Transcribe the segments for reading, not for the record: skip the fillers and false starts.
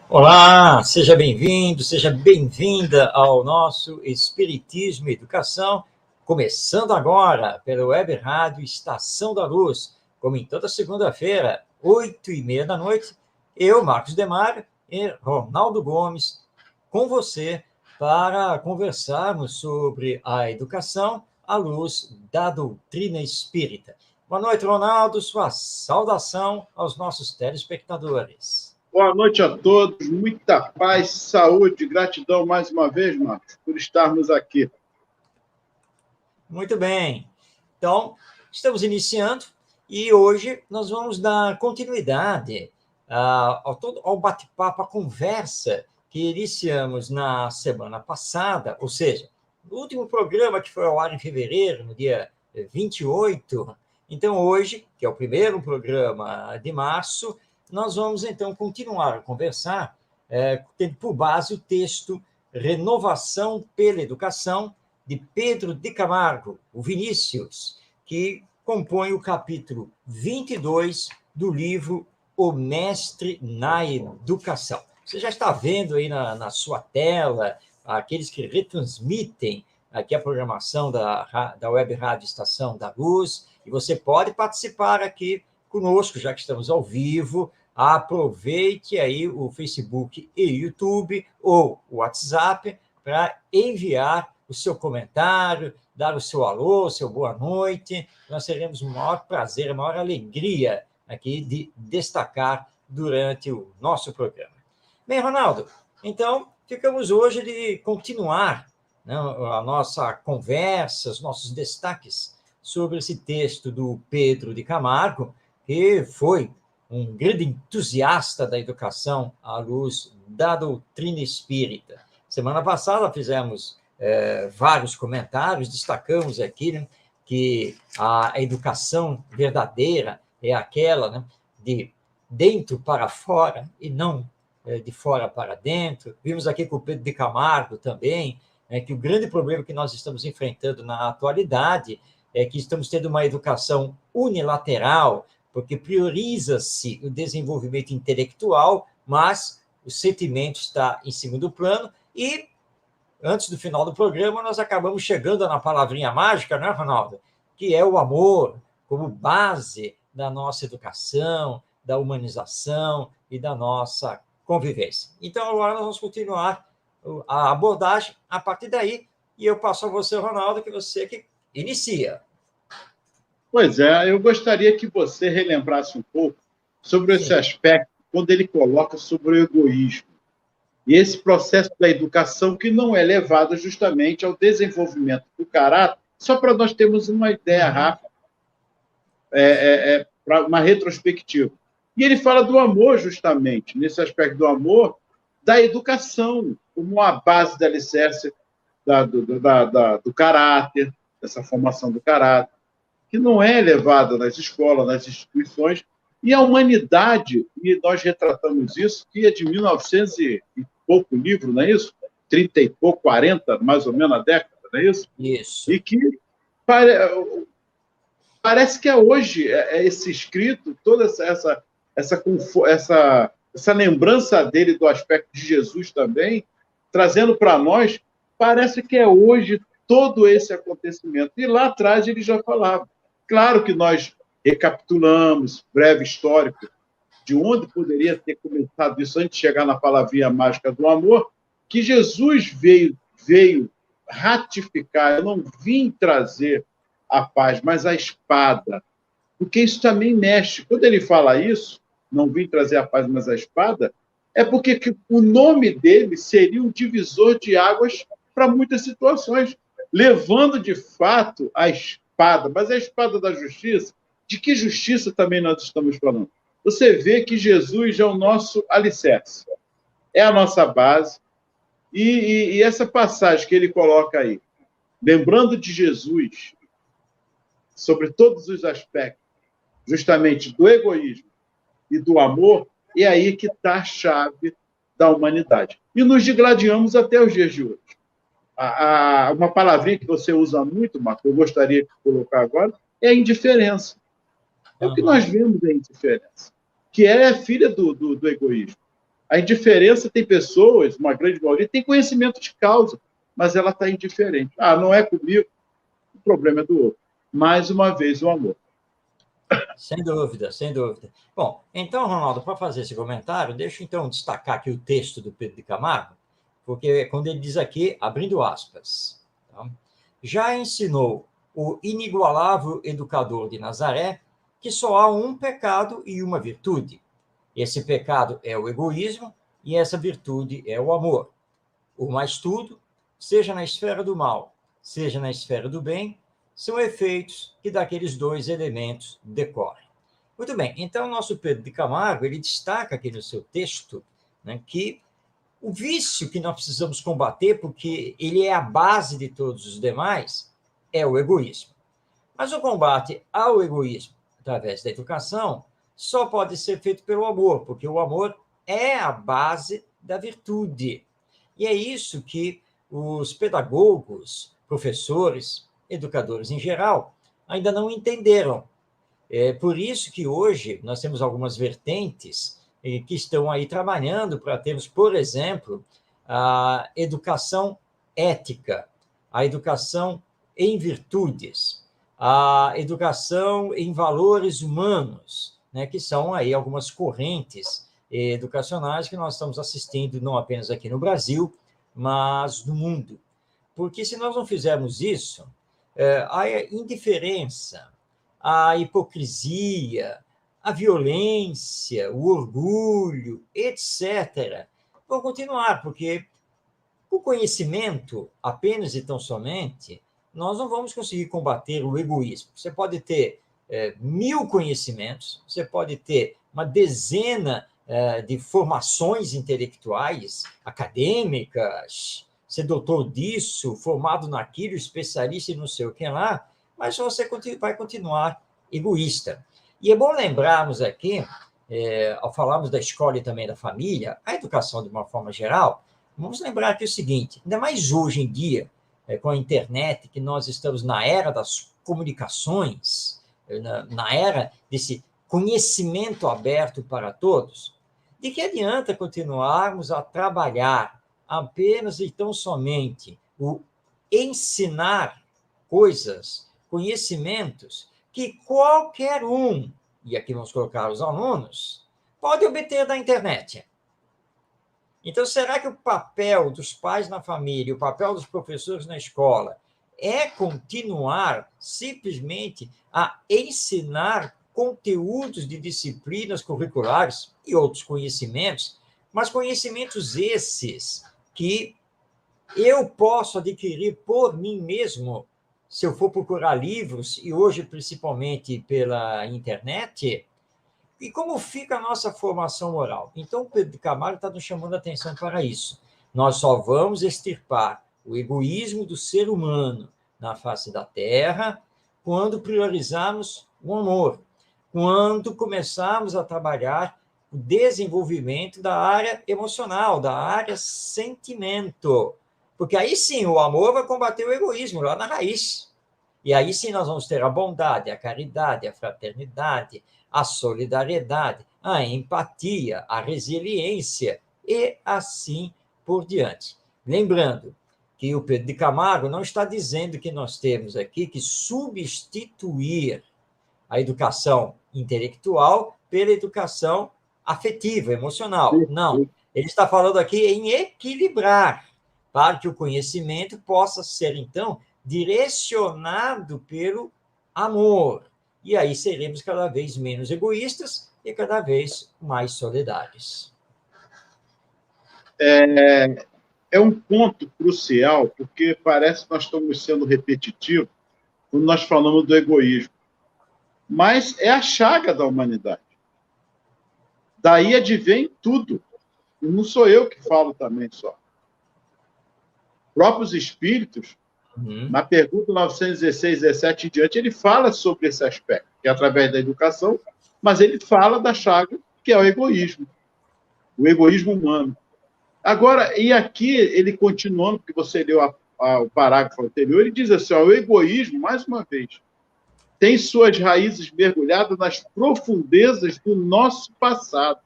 Olá, seja bem-vindo, seja bem-vinda ao nosso Espiritismo e Educação, começando agora pela Web Rádio Estação da Luz, como em toda segunda-feira, 8h30 da noite, eu, Marcos Demário e Ronaldo Gomes, com você para conversarmos sobre a educação à luz da doutrina espírita. Boa noite, Ronaldo, sua saudação aos nossos telespectadores. Boa noite a todos, muita paz, saúde, gratidão mais uma vez, Marcos, por estarmos aqui. Muito bem. Então, estamos iniciando hoje nós vamos dar continuidade ao bate-papo, à conversa que iniciamos na semana passada, ou seja, no último programa que foi ao ar em fevereiro, no dia 28. Então, hoje, que é o primeiro programa de março, nós vamos, então, continuar a conversar, tendo por base o texto Renovação pela Educação, de Pedro de Camargo, o Vinícius, que compõe o capítulo 22 do livro O Mestre na Educação. Você já está vendo aí na sua tela, aqueles que retransmitem aqui a programação da Web Rádio Estação da Luz, e você pode participar aqui conosco, já que estamos ao vivo. Aproveite aí o Facebook e YouTube ou o WhatsApp para enviar o seu comentário, dar o seu alô, o seu boa noite. Nós teremos o maior prazer, a maior alegria aqui de destacar durante o nosso programa. Bem, Ronaldo, então ficamos hoje de continuar, né, a nossa conversa, os nossos destaques sobre esse texto do Pedro de Camargo, que foi um grande entusiasta da educação à luz da doutrina espírita. Semana passada fizemos vários comentários, destacamos aqui, né, que a educação verdadeira é aquela, né, de dentro para fora e não de fora para dentro. Vimos aqui com o Pedro de Camargo também, que o grande problema que nós estamos enfrentando na atualidade é que estamos tendo uma educação unilateral, porque prioriza-se o desenvolvimento intelectual, mas o sentimento está em segundo plano. E antes do final do programa, nós acabamos chegando na palavrinha mágica, né, Ronaldo? Que é o amor como base da nossa educação, da humanização e da nossa convivência. Então, agora nós vamos continuar a abordagem a partir daí, e eu passo a você, Ronaldo, que você que inicia. Pois é, eu gostaria que você relembrasse um pouco sobre esse aspecto, quando ele coloca sobre o egoísmo. E esse processo da educação que não é levado justamente ao desenvolvimento do caráter, só para nós termos uma ideia rápida, para uma retrospectiva. E ele fala do amor, justamente, nesse aspecto do amor, da educação, como a base da alicerce do caráter, dessa formação do caráter, que não é levada nas escolas, nas instituições, e a humanidade, e nós retratamos isso, que é de 1900 e pouco livro, não é isso? 30 e pouco, 40, mais ou menos a década, não é isso? Isso. E que parece que é hoje esse escrito, toda essa lembrança dele do aspecto de Jesus também, trazendo para nós, parece que é hoje todo esse acontecimento. E lá atrás ele já falava. Claro que nós recapitulamos, breve histórico, de onde poderia ter começado isso antes de chegar na palavrinha mágica do amor, que Jesus veio ratificar. Eu não vim trazer a paz, mas a espada. Porque isso também mexe. Quando ele fala isso, não vim trazer a paz, mas a espada, é porque o nome dele seria um divisor de águas para muitas situações, levando, de fato, a espada. Mas a espada da justiça, de que justiça também nós estamos falando? Você vê que Jesus é o nosso alicerce, é a nossa base, e essa passagem que ele coloca aí, lembrando de Jesus, sobre todos os aspectos, justamente do egoísmo e do amor, é aí que está a chave da humanidade. E nos digladiamos até os dias de hoje. Uma palavrinha que você usa muito, Marco, eu gostaria de colocar agora, é a indiferença. É o que nós vemos da indiferença, que é filha do egoísmo. A indiferença tem pessoas, uma grande maioria, tem conhecimento de causa, mas ela está indiferente. Ah, não é comigo, o problema é do outro. Mais uma vez, o amor. Sem dúvida, sem dúvida. Bom, então, Ronaldo, para fazer esse comentário, deixa eu então destacar aqui o texto do Pedro de Camargo, porque quando ele diz aqui, abrindo aspas, tá? Já ensinou o inigualável educador de Nazaré que só há um pecado e uma virtude. Esse pecado é o egoísmo e essa virtude é o amor. O mais tudo, seja na esfera do mal, seja na esfera do bem, são efeitos que daqueles dois elementos decorrem. Muito bem, então o nosso Pedro de Camargo, ele destaca aqui no seu texto, né, que o vício que nós precisamos combater, porque ele é a base de todos os demais, é o egoísmo. Mas o combate ao egoísmo, através da educação, só pode ser feito pelo amor, porque o amor é a base da virtude. E é isso que os pedagogos, professores, educadores em geral, ainda não entenderam. É por isso que hoje nós temos algumas vertentes que estão aí trabalhando para termos, por exemplo, a educação ética, a educação em virtudes, a educação em valores humanos, né, que são aí algumas correntes educacionais que nós estamos assistindo não apenas aqui no Brasil, mas no mundo. Porque se nós não fizermos isso, a indiferença, a hipocrisia, a violência, o orgulho, etc., vão continuar, porque o conhecimento, apenas e tão somente, nós não vamos conseguir combater o egoísmo. Você pode ter 1000 conhecimentos, você pode ter uma dezena de formações intelectuais, acadêmicas, ser doutor disso, formado naquilo, especialista em não sei o que lá, mas você vai continuar egoísta. E é bom lembrarmos aqui, ao falarmos da escola e também da família, a educação de uma forma geral, vamos lembrar aqui o seguinte, ainda mais hoje em dia, com a internet, que nós estamos na era das comunicações, na era desse conhecimento aberto para todos, de que adianta continuarmos a trabalhar apenas e tão somente o ensinar coisas, conhecimentos que qualquer um, e aqui vamos colocar os alunos, pode obter da internet. Então, será que o papel dos pais na família, o papel dos professores na escola, é continuar simplesmente a ensinar conteúdos de disciplinas curriculares e outros conhecimentos, mas conhecimentos esses que eu posso adquirir por mim mesmo, se eu for procurar livros, e hoje principalmente pela internet. E como fica a nossa formação moral? Então, o Pedro de Camargo está nos chamando a atenção para isso. Nós só vamos extirpar o egoísmo do ser humano na face da Terra quando priorizarmos o amor, quando começarmos a trabalhar o desenvolvimento da área emocional, da área sentimento. Porque aí sim o amor vai combater o egoísmo lá na raiz. E aí sim nós vamos ter a bondade, a caridade, a fraternidade, a solidariedade, a empatia, a resiliência e assim por diante. Lembrando que o Pedro de Camargo não está dizendo que nós temos aqui que substituir a educação intelectual pela educação afetiva, emocional. Não. Ele está falando aqui em equilibrar, para que o conhecimento possa ser, então, direcionado pelo amor. E aí seremos cada vez menos egoístas e cada vez mais solidários. É um ponto crucial, porque parece que nós estamos sendo repetitivos quando nós falamos do egoísmo. Mas é a chaga da humanidade. Daí advém tudo. E não sou eu que falo também só. Próprios espíritos, na pergunta 916, 17 e diante, ele fala sobre esse aspecto, que é através da educação, mas ele fala da chaga, que é o egoísmo humano. Agora, e aqui, ele continuando, porque você leu o parágrafo anterior, ele diz assim, o egoísmo, mais uma vez, tem suas raízes mergulhadas nas profundezas do nosso passado.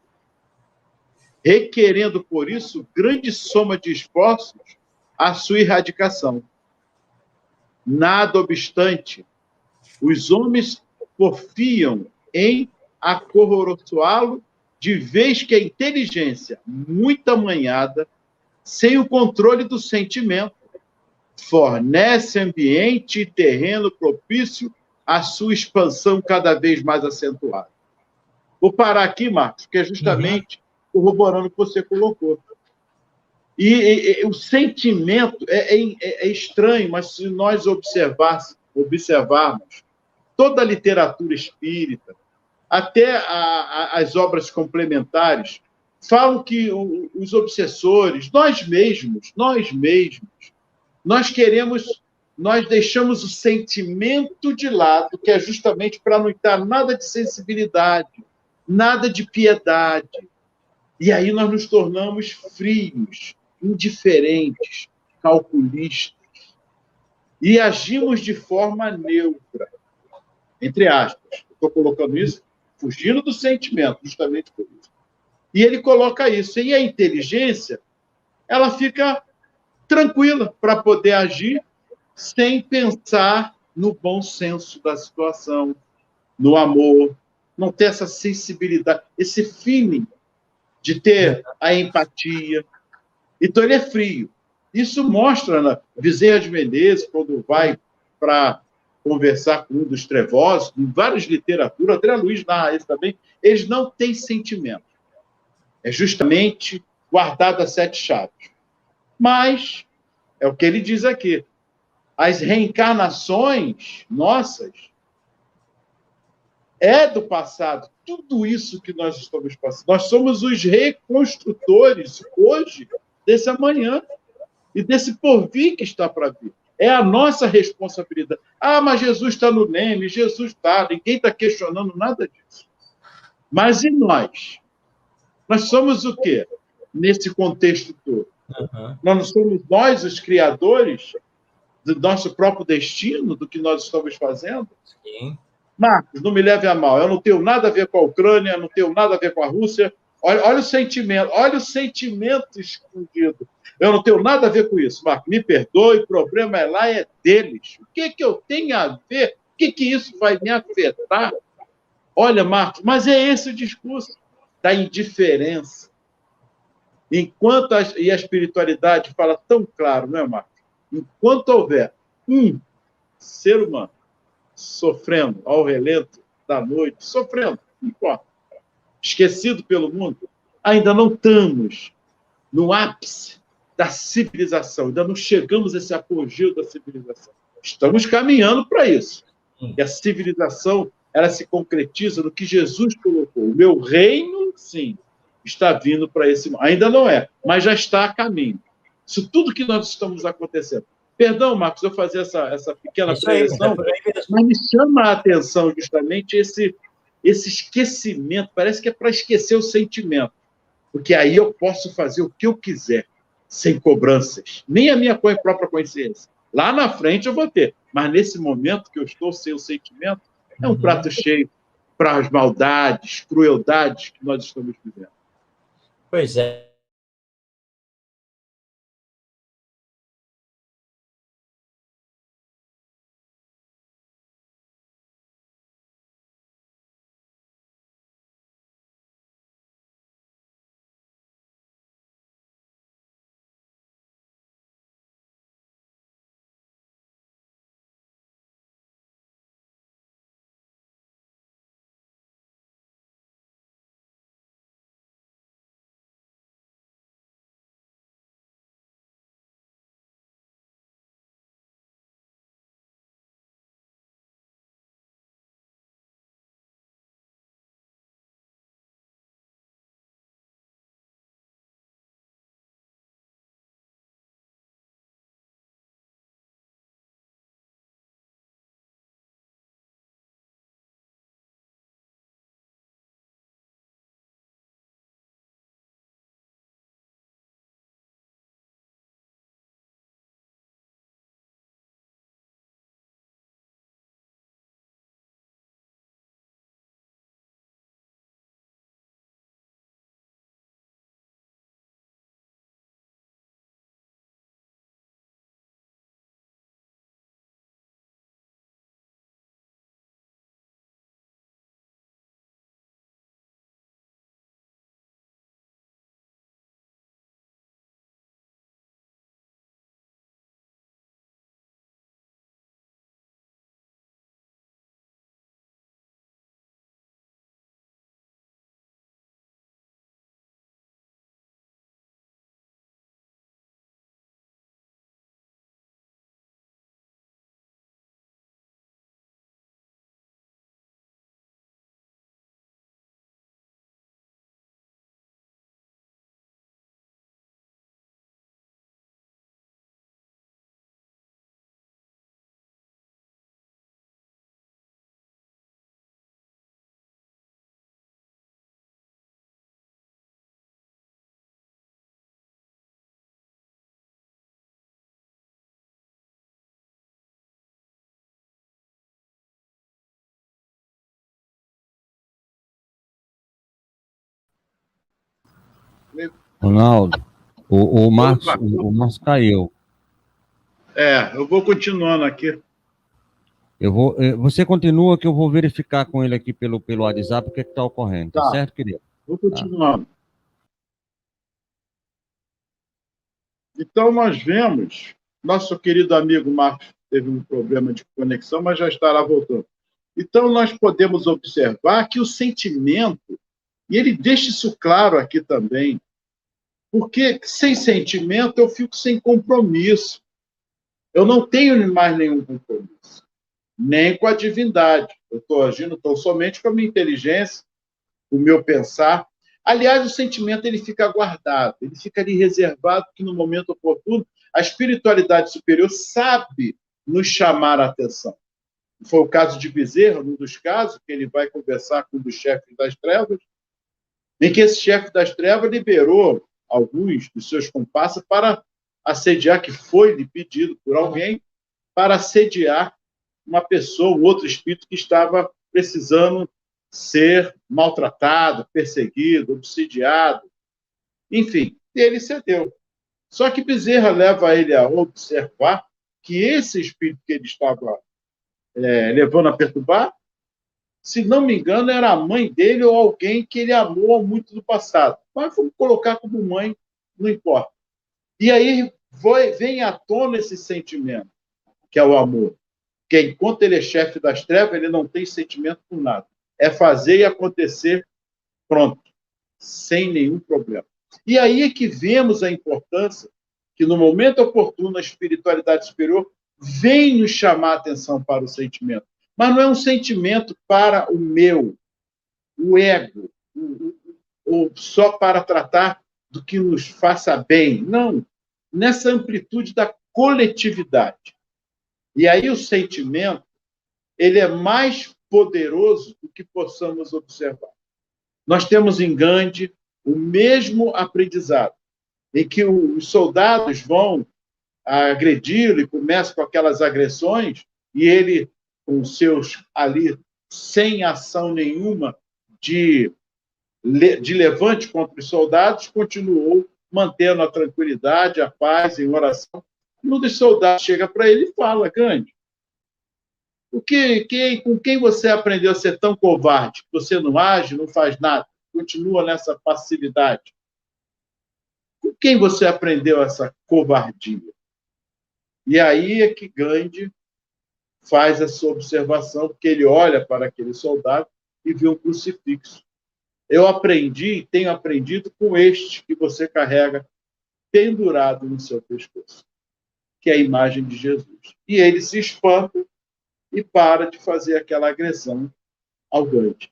requerendo, por isso, grande soma de esforços a sua erradicação. Nada obstante, os homens porfiam em acorroçoá-lo, de vez que a inteligência, muito amanhada, sem o controle do sentimento, fornece ambiente e terreno propício à sua expansão cada vez mais acentuada. Vou parar aqui, Marcos, que é justamente corroborando o que você colocou. E o sentimento é estranho, mas se nós observarmos toda a literatura espírita, até as obras complementares, falam que os obsessores, nós deixamos o sentimento de lado, que é justamente para não dar nada de sensibilidade, nada de piedade. E aí nós nos tornamos frios, indiferentes, calculistas. E agimos de forma neutra, entre aspas. Estou colocando isso fugindo do sentimento, justamente por isso. E ele coloca isso. E a inteligência, ela fica tranquila para poder agir sem pensar no bom senso da situação, no amor, não ter essa sensibilidade, esse feeling de ter a empatia. Então, ele é frio. Isso mostra na Bezerra de Menezes, quando vai para conversar com um dos trevosos, em várias literaturas, André Luiz narra isso também, eles não têm sentimento. É justamente guardado a 7 chaves. Mas, é o que ele diz aqui, as reencarnações nossas é do passado. Tudo isso que nós estamos passando. Nós somos os reconstrutores hoje desse amanhã e desse porvir que está para vir. É a nossa responsabilidade. Ah, mas Jesus está no Leme, Jesus está, ninguém está questionando nada disso. Mas e nós? Nós somos o quê? Nesse contexto todo. Nós não somos nós os criadores do nosso próprio destino, do que nós estamos fazendo? Sim. Marcos, não me leve a mal, eu não tenho nada a ver com a Ucrânia, não tenho nada a ver com a Rússia. Olha o sentimento escondido. Eu não tenho nada a ver com isso, Marcos. Me perdoe, o problema é deles. O que eu tenho a ver? O que isso vai me afetar? Olha, Marcos, mas é esse o discurso da indiferença. Enquanto a espiritualidade fala tão claro, não é, Marcos? Enquanto houver um ser humano sofrendo ao relento da noite, sofrendo, não importa, esquecido pelo mundo, ainda não estamos no ápice da civilização, ainda não chegamos a esse apogeu da civilização. Estamos caminhando para isso. E a civilização, ela se concretiza no que Jesus colocou. O meu reino, sim, está vindo para esse... Ainda não é, mas já está a caminho. Isso tudo que nós estamos acontecendo. Perdão, Marcos, eu fazer essa pequena prevenção, mas me chama a atenção justamente esse esquecimento. Parece que é para esquecer o sentimento. Porque aí eu posso fazer o que eu quiser, sem cobranças. Nem a minha própria consciência. Lá na frente eu vou ter. Mas nesse momento que eu estou sem o sentimento, é um prato cheio para as maldades, crueldades que nós estamos vivendo. Pois é. Ronaldo, o Marcos caiu. Eu vou continuando aqui. Você continua que eu vou verificar com ele aqui pelo WhatsApp o que está ocorrendo, tá certo, querido? Vou continuando. Então, nós vemos, nosso querido amigo Marcos teve um problema de conexão, mas já estará voltando. Então, nós podemos observar que o sentimento, e ele deixa isso claro aqui também, porque sem sentimento eu fico sem compromisso. Eu não tenho mais nenhum compromisso, nem com a divindade. Eu estou agindo tão somente com a minha inteligência, o meu pensar. Aliás, o sentimento ele fica guardado, ele fica ali reservado, que no momento oportuno a espiritualidade superior sabe nos chamar a atenção. Foi o caso de Bezerra, num dos casos, que ele vai conversar com um dos chefes das trevas, em que esse chefe das trevas liberou alguns dos seus comparsas para assediar, que foi lhe pedido por alguém, para assediar uma pessoa, um outro espírito que estava precisando ser maltratado, perseguido, obsidiado, enfim, ele cedeu. Só que Bezerra leva ele a observar que esse espírito que ele estava levando a perturbar, se não me engano, era a mãe dele ou alguém que ele amou muito no passado. Mas vamos colocar como mãe, não importa. E aí vem à tona esse sentimento, que é o amor. Que enquanto ele é chefe das trevas, ele não tem sentimento por nada. É fazer e acontecer, pronto, sem nenhum problema. E aí é que vemos a importância que, no momento oportuno, a espiritualidade superior vem nos chamar a atenção para o sentimento. Mas não é um sentimento para o meu, o ego, ou só para tratar do que nos faça bem. Não. Nessa amplitude da coletividade. E aí o sentimento ele é mais poderoso do que possamos observar. Nós temos em Gandhi o mesmo aprendizado, em que os soldados vão agredi-lo e começam com aquelas agressões, e ele, com seus ali, sem ação nenhuma de levante contra os soldados, continuou mantendo a tranquilidade, a paz, em oração. Um dos soldados chega para ele e fala: Gandhi, com quem você aprendeu a ser tão covarde? Você não age, não faz nada, continua nessa passividade. Com quem você aprendeu essa covardia? E aí é que Gandhi faz essa observação, porque ele olha para aquele soldado e vê um crucifixo. Eu aprendi, tenho aprendido com este que você carrega pendurado no seu pescoço, que é a imagem de Jesus. E ele se espanta e para de fazer aquela agressão ao Gandhi.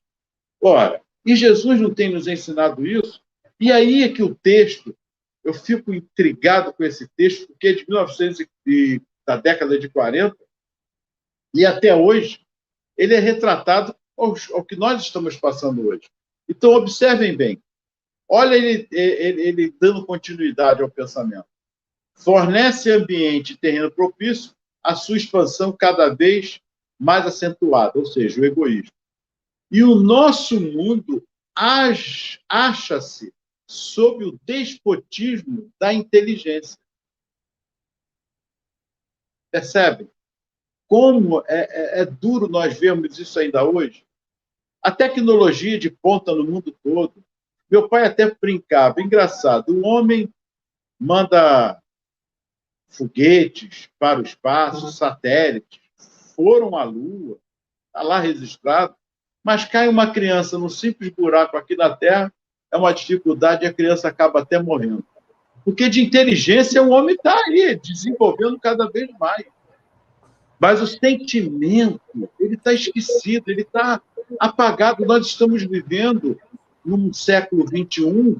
Ora, e Jesus não tem nos ensinado isso? E aí é que o texto, eu fico intrigado com esse texto, porque é de 1900 da década de 40, e até hoje, ele é retratado ao que nós estamos passando hoje. Então, observem bem. Olha ele dando continuidade ao pensamento. Fornece ambiente e terreno propício à sua expansão cada vez mais acentuada, ou seja, o egoísmo. E o nosso mundo acha-se sob o despotismo da inteligência. Percebem? Como é duro nós vermos isso ainda hoje? A tecnologia de ponta no mundo todo. Meu pai até brincava, engraçado, o homem manda foguetes para o espaço, satélites, foram à Lua, está lá registrado, mas cai uma criança num simples buraco aqui na Terra, é uma dificuldade e a criança acaba até morrendo. Porque de inteligência o homem está aí, desenvolvendo cada vez mais. Mas o sentimento, ele está esquecido, ele está apagado. Nós estamos vivendo num século XXI,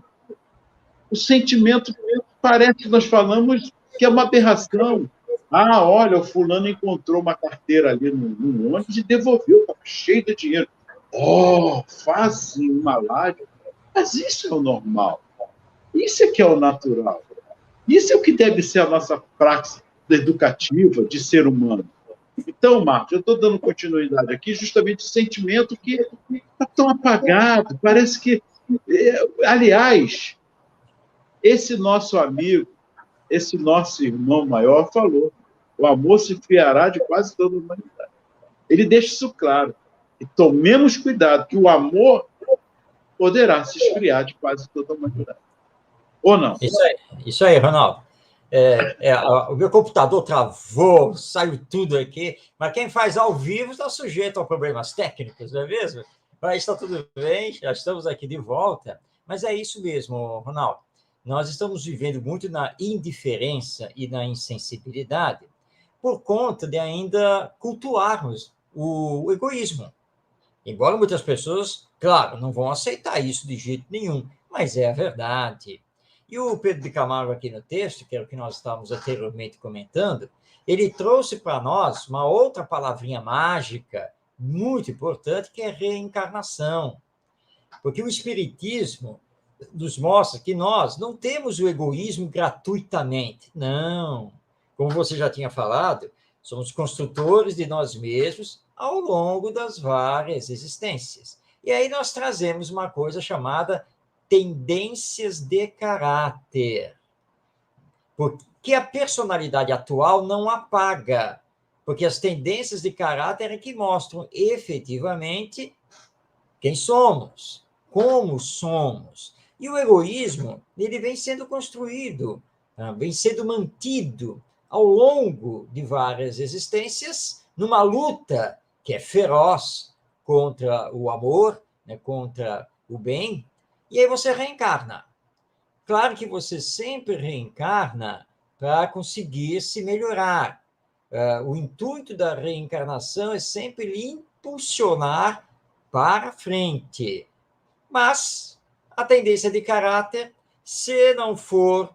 o sentimento parece que nós falamos que é uma aberração. Ah, olha, o fulano encontrou uma carteira ali no ônibus e devolveu, estava cheio de dinheiro. Oh, fazem uma live. Mas isso é o normal. Isso é que é o natural. Isso é o que deve ser a nossa prática educativa de ser humano. Então, Marcos, eu estou dando continuidade aqui, justamente o sentimento que está tão apagado. Parece que, aliás, Esse nosso amigo, esse nosso irmão maior falou: o amor se fiará de quase toda a humanidade. Ele deixa isso claro. E tomemos cuidado, que o amor poderá se esfriar de quase toda a humanidade. Ou não? Isso aí, Ronaldo. O meu computador travou, saiu tudo aqui, mas quem faz ao vivo está sujeito a problemas técnicos, não é mesmo? Mas está tudo bem, já estamos aqui de volta. Mas é isso mesmo, Ronaldo. Nós estamos vivendo muito na indiferença e na insensibilidade por conta de ainda cultuarmos o egoísmo. Embora muitas pessoas, claro, não vão aceitar isso de jeito nenhum, mas é a verdade. E o Pedro de Camargo, aqui no texto, que era o que nós estávamos anteriormente comentando, ele trouxe para nós uma outra palavrinha mágica, muito importante, que é reencarnação. Porque o Espiritismo nos mostra que nós não temos o egoísmo gratuitamente. Não. Como você já tinha falado, somos construtores de nós mesmos ao longo das várias existências. E aí nós trazemos uma coisa chamada tendências de caráter, porque a personalidade atual não apaga, porque as tendências de caráter é que mostram efetivamente quem somos, como somos. E o egoísmo, ele vem sendo construído, vem sendo mantido ao longo de várias existências, numa luta que é feroz contra o amor, né, contra o bem, e aí você reencarna. Claro que você sempre reencarna para conseguir se melhorar. O intuito da reencarnação é sempre lhe impulsionar para frente. Mas a tendência de caráter, se não for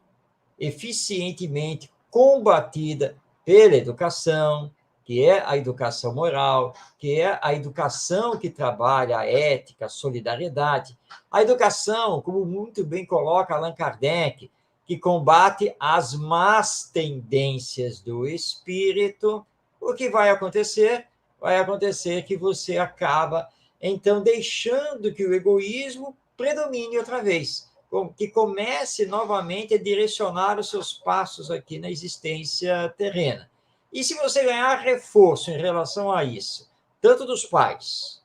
eficientemente combatida pela educação, que é a educação moral, que é a educação que trabalha a ética, a solidariedade, a educação, como muito bem coloca Allan Kardec, que combate as más tendências do espírito, o que vai acontecer? Vai acontecer que você acaba, então, deixando que o egoísmo predomine outra vez, que comece novamente a direcionar os seus passos aqui na existência terrena. E se você ganhar reforço em relação a isso, tanto dos pais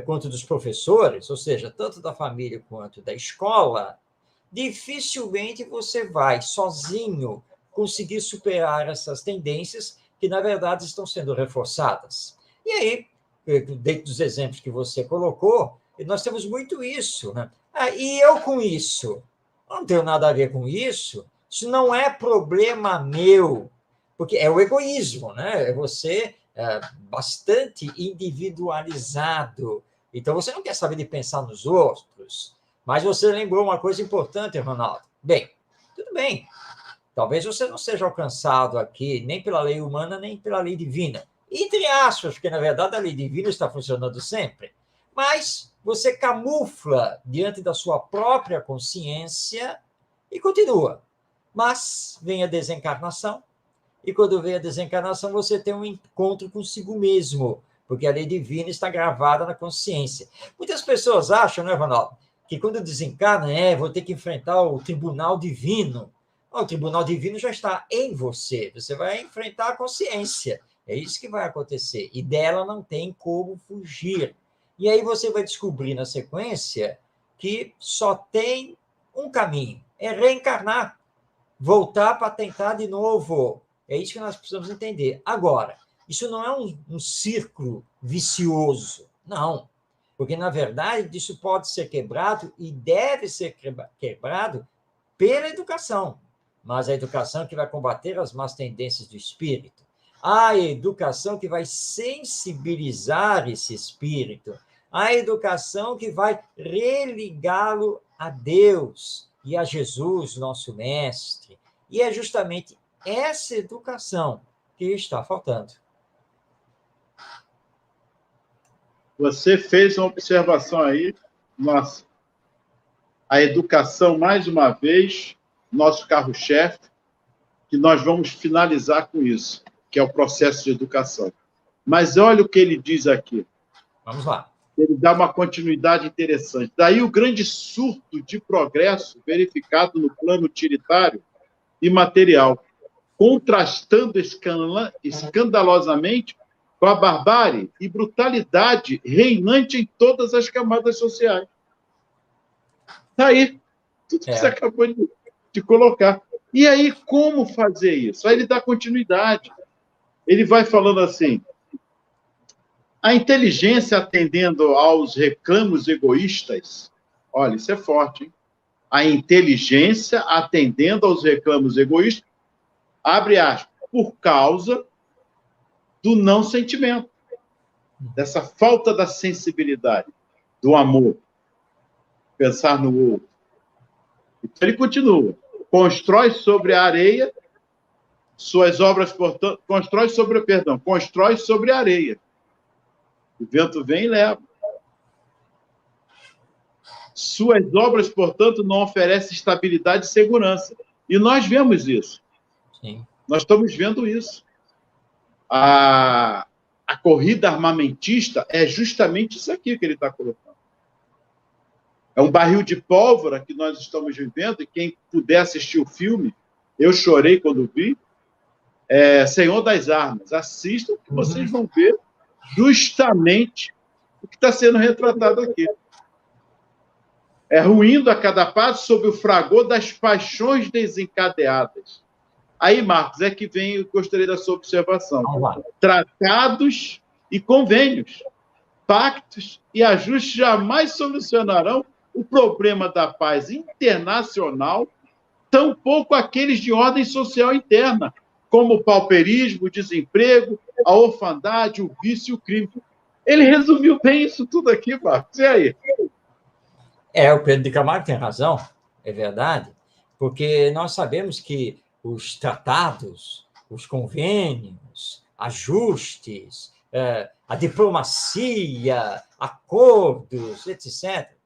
quanto dos professores, ou seja, tanto da família quanto da escola, dificilmente você vai, sozinho, conseguir superar essas tendências que, na verdade, estão sendo reforçadas. E aí, dentro dos exemplos que você colocou, nós temos muito isso, né? E eu com isso? Não tenho nada a ver com isso. Isso não é problema meu, porque é o egoísmo, né? É você bastante individualizado. Então, você não quer saber de pensar nos outros. Mas você lembrou uma coisa importante, Ronaldo. Bem, tudo bem. Talvez você não seja alcançado aqui nem pela lei humana, nem pela lei divina. Entre aspas, porque, na verdade, a lei divina está funcionando sempre. Mas você camufla diante da sua própria consciência e continua. Mas vem a desencarnação, e quando vem a desencarnação, você tem um encontro consigo mesmo, porque a lei divina está gravada na consciência. Muitas pessoas acham, né, Ronaldo, que quando desencarna, vou ter que enfrentar o tribunal divino. O tribunal divino já está em você, você vai enfrentar a consciência. É isso que vai acontecer, e dela não tem como fugir. E aí você vai descobrir na sequência que só tem um caminho, é reencarnar, voltar para tentar de novo. É isso que nós precisamos entender. Agora, isso não é um círculo vicioso, não. Porque, na verdade, isso pode ser quebrado e deve ser quebrado pela educação. Mas a educação que vai combater as más tendências do espírito. A educação que vai sensibilizar esse espírito. A educação que vai religá-lo a Deus e a Jesus, nosso mestre. E é justamente essa educação que está faltando. Você fez uma observação aí, nossa. A educação, mais uma vez, nosso carro-chefe, que nós vamos finalizar com isso, que é o processo de educação. Mas olha o que ele diz aqui. Vamos lá. Ele dá uma continuidade interessante. Daí o grande surto de progresso verificado no plano utilitário e material, contrastando escandalosamente com a barbárie e brutalidade reinante em todas as camadas sociais. Daí, tudo que você acabou de colocar. E aí, como fazer isso? Aí ele dá continuidade. Ele vai falando assim: a inteligência atendendo aos reclamos egoístas, olha, isso é forte, hein? A inteligência atendendo aos reclamos egoístas, abre aspas, por causa do não sentimento, dessa falta da sensibilidade, do amor, pensar no outro. Então ele continua, constrói sobre a areia suas obras, portanto, constrói sobre a areia. O vento vem e leva. Suas obras, portanto, não oferecem estabilidade e segurança. E nós vemos isso. Sim. Nós estamos vendo isso. A corrida armamentista é justamente isso aqui que ele está colocando. É um barril de pólvora que nós estamos vivendo, e quem puder assistir o filme, eu chorei quando vi, Senhor das Armas. Assistam que vocês vão ver justamente o que está sendo retratado aqui. Ruindo a cada passo sob o fragor das paixões desencadeadas. Aí, Marcos, é que vem, eu gostaria da sua observação. Tratados e convênios, pactos e ajustes jamais solucionarão o problema da paz internacional, tampouco aqueles de ordem social interna, como o pauperismo, o desemprego, a orfandade, o vício e o crime. Ele resumiu bem isso tudo aqui, Marcos. E aí? O Pedro de Camargo tem razão, é verdade, porque nós sabemos que os tratados, os convênios, ajustes, a diplomacia, acordos, etc.,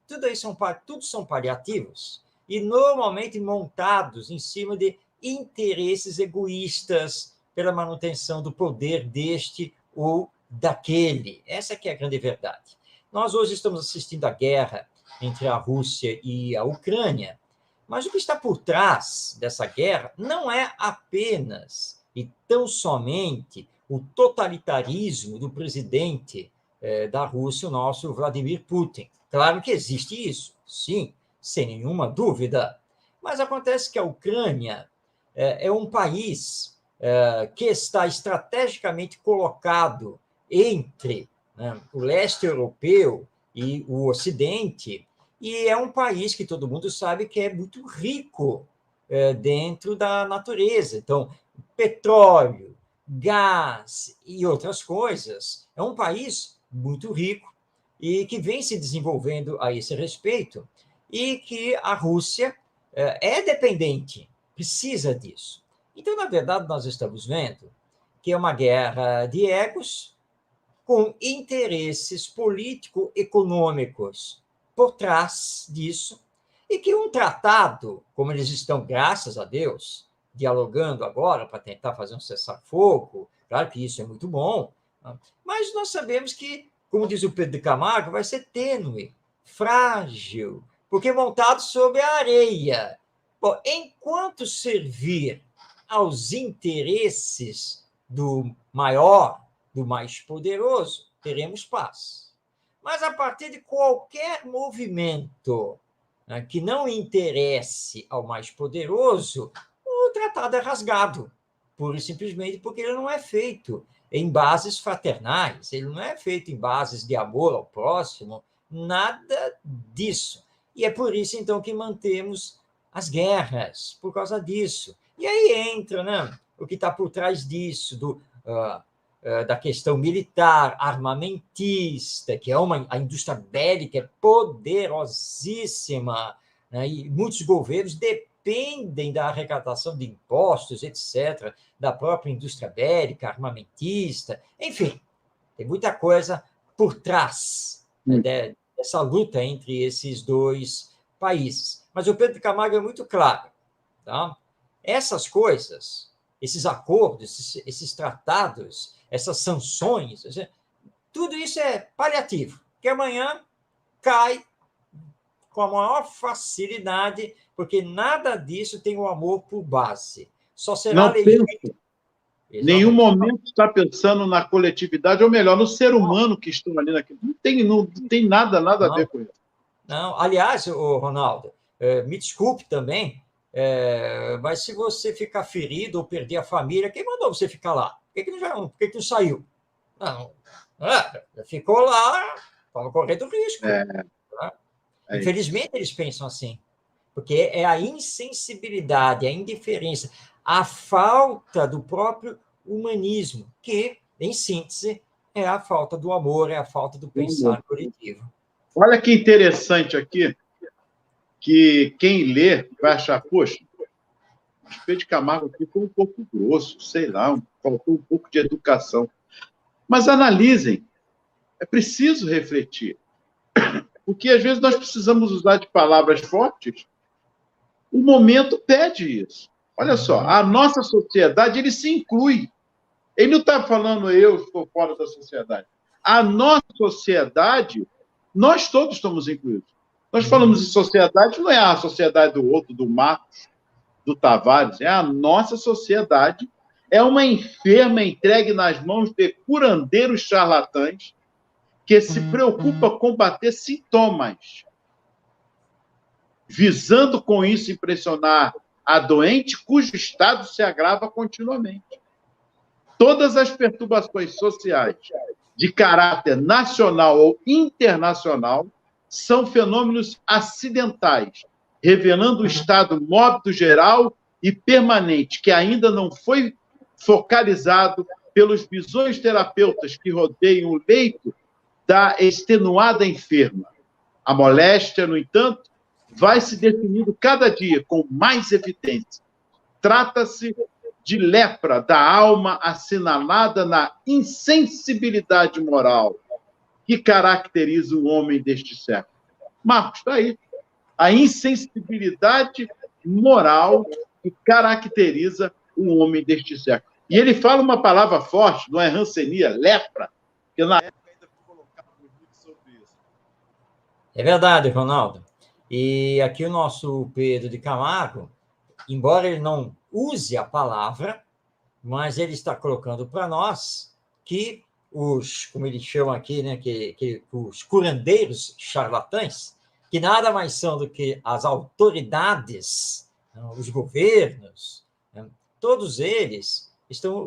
tudo são paliativos e normalmente montados em cima de interesses egoístas pela manutenção do poder deste ou daquele. Essa que é a grande verdade. Nós hoje estamos assistindo à guerra entre a Rússia e a Ucrânia, mas o que está por trás dessa guerra não é apenas e tão somente o totalitarismo do presidente da Rússia, o nosso Vladimir Putin. Claro que existe isso, sim, sem nenhuma dúvida, mas acontece que a Ucrânia é um país que está estrategicamente colocado entre o leste europeu e o Ocidente, e é um país que todo mundo sabe que é muito rico dentro da natureza. Então, petróleo, gás e outras coisas. É um país muito rico e que vem se desenvolvendo a esse respeito, e que a Rússia é dependente, precisa disso. Então, na verdade, nós estamos vendo que é uma guerra de egos com interesses político-econômicos por trás disso, e que um tratado, como eles estão, graças a Deus, dialogando agora para tentar fazer um cessar-fogo, claro que isso é muito bom, mas nós sabemos que, como diz o Pedro de Camargo, vai ser tênue, frágil, porque montado sobre a areia. Bom, enquanto servir aos interesses do maior, do mais poderoso, teremos paz. Mas a partir de qualquer movimento que não interesse ao mais poderoso, o tratado é rasgado, pura e simplesmente porque ele não é feito em bases fraternais, ele não é feito em bases de amor ao próximo, nada disso. E é por isso, então, que mantemos as guerras, por causa disso. E aí entra o que está por trás disso, da questão militar, armamentista, que é a indústria bélica é poderosíssima, e muitos governos dependem da arrecadação de impostos, etc., da própria indústria bélica, armamentista, enfim, tem muita coisa por trás dessa luta entre esses dois países. Mas o Pedro de Camargo é muito claro, tá? Essas coisas, esses acordos, esses tratados, essas sanções, tudo isso é paliativo. que amanhã cai com a maior facilidade, porque nada disso tem o amor por base. Só será Não legítimo. pensa. Nenhum momento está pensando na coletividade, ou melhor, no ser humano que estão ali naquilo. Não tem nada a ver com isso. Não, aliás, Ronaldo, me desculpe também, mas se você ficar ferido ou perder a família, quem mandou você ficar lá? Por que não saiu? Não, ficou lá, estava correndo risco. Tá? Infelizmente, eles pensam assim, porque é a insensibilidade, a indiferença, a falta do próprio humanismo, que, em síntese, é a falta do amor, é a falta do pensar coletivo. Olha que interessante aqui, que quem lê vai achar, poxa, o Pedro de Camargo aqui foi um pouco grosso, sei lá, faltou um pouco de educação. Mas analisem, é preciso refletir. Porque às vezes nós precisamos usar de palavras fortes, o momento pede isso. Olha só, a nossa sociedade, ele se inclui. Ele não está falando eu estou fora da sociedade. A nossa sociedade, nós todos estamos incluídos. Nós falamos de sociedade, não é a sociedade do outro, do Marcos, do Tavares, é a nossa sociedade, é uma enferma entregue nas mãos de curandeiros charlatães que se preocupa com combater sintomas, visando com isso impressionar a doente cujo estado se agrava continuamente. Todas as perturbações sociais de caráter nacional ou internacional são fenômenos acidentais, revelando o estado mórbido geral e permanente, que ainda não foi focalizado pelos visões terapeutas que rodeiam o leito da extenuada enferma. A moléstia, no entanto, vai se definindo cada dia com mais evidência. Trata-se de lepra da alma assinalada na insensibilidade moral que caracteriza o homem deste século. Marcos, está aí. A insensibilidade moral que caracteriza o homem deste século. E ele fala uma palavra forte, não é rancenia, lepra, que na época ainda foi colocado muito sobre isso. É verdade, Ronaldo. E aqui o nosso Pedro de Camargo, embora ele não use a palavra, mas ele está colocando para nós que os, como ele chama aqui, né, que os curandeiros charlatães, que nada mais são do que as autoridades, os governos, todos eles